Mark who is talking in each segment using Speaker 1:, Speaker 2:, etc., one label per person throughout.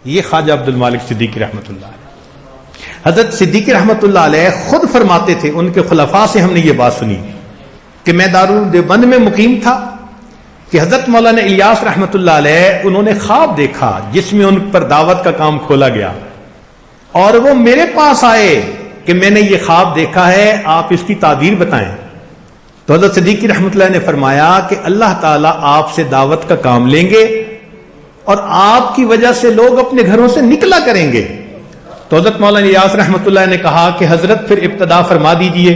Speaker 1: یہ خواجہ عبد المالک صدیقی رحمۃ اللہ علیہ. حضرت صدیقی رحمۃ اللہ علیہ خود فرماتے تھے، ان کے خلفاء سے ہم نے یہ بات سنی کہ میں دارالدیوبند میں مقیم تھا کہ حضرت مولانا الیاس رحمۃ اللہ علیہ انہوں نے خواب دیکھا جس میں ان پر دعوت کا کام کھولا گیا، اور وہ میرے پاس آئے کہ میں نے یہ خواب دیکھا ہے، آپ اس کی تعبیر بتائیں. تو حضرت صدیقی رحمۃ اللہ نے فرمایا کہ اللہ تعالیٰ آپ سے دعوت کا کام لیں گے اور آپ کی وجہ سے لوگ اپنے گھروں سے نکلا کریں گے. تو حضرت مولانا الیاس رحمۃ اللہ نے کہا کہ حضرت پھر ابتدا فرما دیجئے.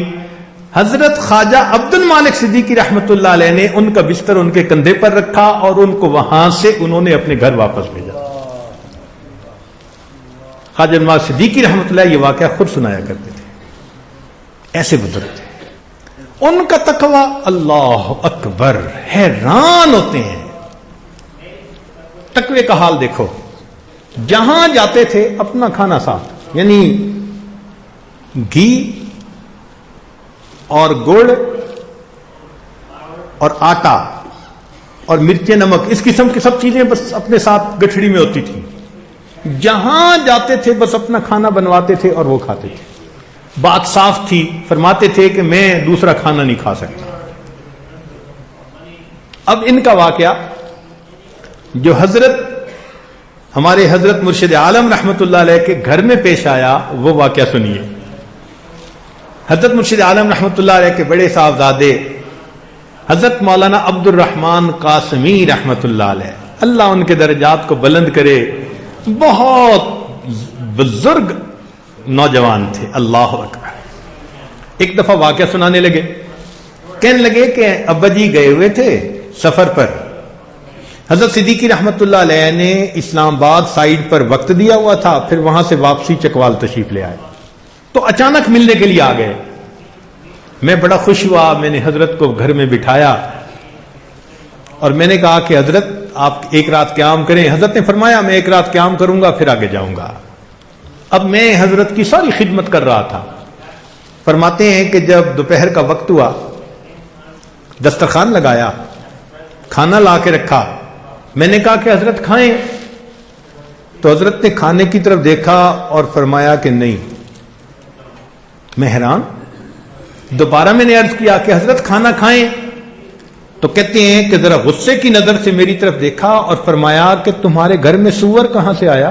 Speaker 1: حضرت خواجہ عبد المالک صدیقی رحمۃ اللہ علیہ نے ان کا بستر ان کے کندھے پر رکھا اور ان کو وہاں سے انہوں نے اپنے گھر واپس بھیجا. خواجہ عبد المالک صدیقی رحمۃ اللہ یہ واقعہ خود سنایا کرتے تھے. ایسے بزرگ تھے، ان کا تقویٰ اللہ اکبر، حیران ہوتے ہیں. تقوی کا حال دیکھو، جہاں جاتے تھے اپنا کھانا ساتھ، یعنی گھی اور گڑ اور آٹا اور مرچیں، نمک، اس قسم کی سب چیزیں بس اپنے ساتھ گٹھڑی میں ہوتی تھی. جہاں جاتے تھے بس اپنا کھانا بنواتے تھے اور وہ کھاتے تھے. بات صاف تھی، فرماتے تھے کہ میں دوسرا کھانا نہیں کھا سکتا. اب ان کا واقعہ جو ہمارے حضرت مرشد عالم رحمت اللہ علیہ کے گھر میں پیش آیا، وہ واقعہ سنیے. حضرت مرشد عالم رحمت اللہ علیہ کے بڑے صاحبزادے حضرت مولانا عبد الرحمن قاسمی رحمت اللہ علیہ، اللہ ان کے درجات کو بلند کرے، بہت بزرگ نوجوان تھے. اللہ اکبر. ایک دفعہ واقعہ سنانے لگے، کہنے لگے کہ ابا جی گئے ہوئے تھے سفر پر. حضرت صدیقی رحمت اللہ علیہ نے اسلام آباد سائیڈ پر وقت دیا ہوا تھا، پھر وہاں سے واپسی چکوال تشریف لے آئے، تو اچانک ملنے کے لیے آ گئے. میں بڑا خوش ہوا، میں نے حضرت کو گھر میں بٹھایا اور میں نے کہا کہ حضرت آپ ایک رات قیام کریں. حضرت نے فرمایا میں ایک رات قیام کروں گا پھر آگے جاؤں گا. اب میں حضرت کی ساری خدمت کر رہا تھا. فرماتے ہیں کہ جب دوپہر کا وقت ہوا، دسترخوان لگایا، کھانا لا کے رکھا، میں نے کہا کہ حضرت کھائیں. تو حضرت نے کھانے کی طرف دیکھا اور فرمایا کہ نہیں. میں حیران. دوبارہ میں نے عرض کیا کہ حضرت کھانا کھائیں. تو کہتے ہیں کہ ذرا غصے کی نظر سے میری طرف دیکھا اور فرمایا کہ تمہارے گھر میں سور کہاں سے آیا.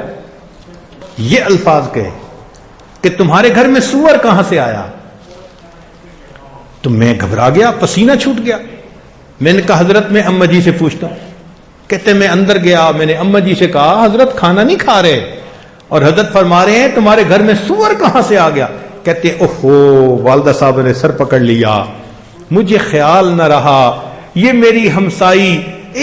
Speaker 1: یہ الفاظ کہے کہ تمہارے گھر میں سور کہاں سے آیا. تو میں گھبرا گیا، پسینہ چھوٹ گیا. میں نے کہا حضرت میں اماں جی سے پوچھتا ہوں. کہتے میں اندر گیا، میں نے اماں جی سے کہا حضرت کھانا نہیں کھا رہے، اور حضرت فرما رہے ہیں تمہارے گھر میں سور کہاں سے آ گیا. کہتے اوہو، والدہ صاحب نے سر پکڑ لیا، مجھے خیال نہ رہا، یہ میری ہمسائی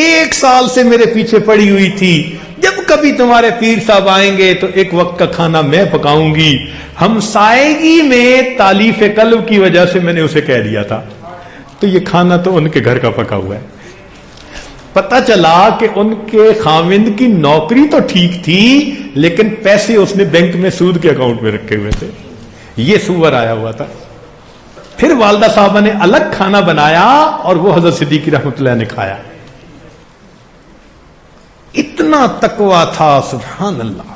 Speaker 1: 1 سال سے میرے پیچھے پڑی ہوئی تھی، جب کبھی تمہارے پیر صاحب آئیں گے تو ایک وقت کا کھانا میں پکاؤں گی. ہمسائیگی میں تالیف قلب کی وجہ سے میں نے اسے کہہ دیا تھا. تو یہ کھانا تو ان کے گھر کا پکا ہوا ہے. پتا چلا کہ ان کے خاوند کی نوکری تو ٹھیک تھی، لیکن پیسے اس نے بینک میں سود کے اکاؤنٹ میں رکھے ہوئے تھے. یہ سور آیا ہوا تھا. پھر والدہ صاحبہ نے الگ کھانا بنایا اور وہ حضرت صدیقی رحمت اللہ نے کھایا. اتنا تقویٰ تھا، سبحان اللہ.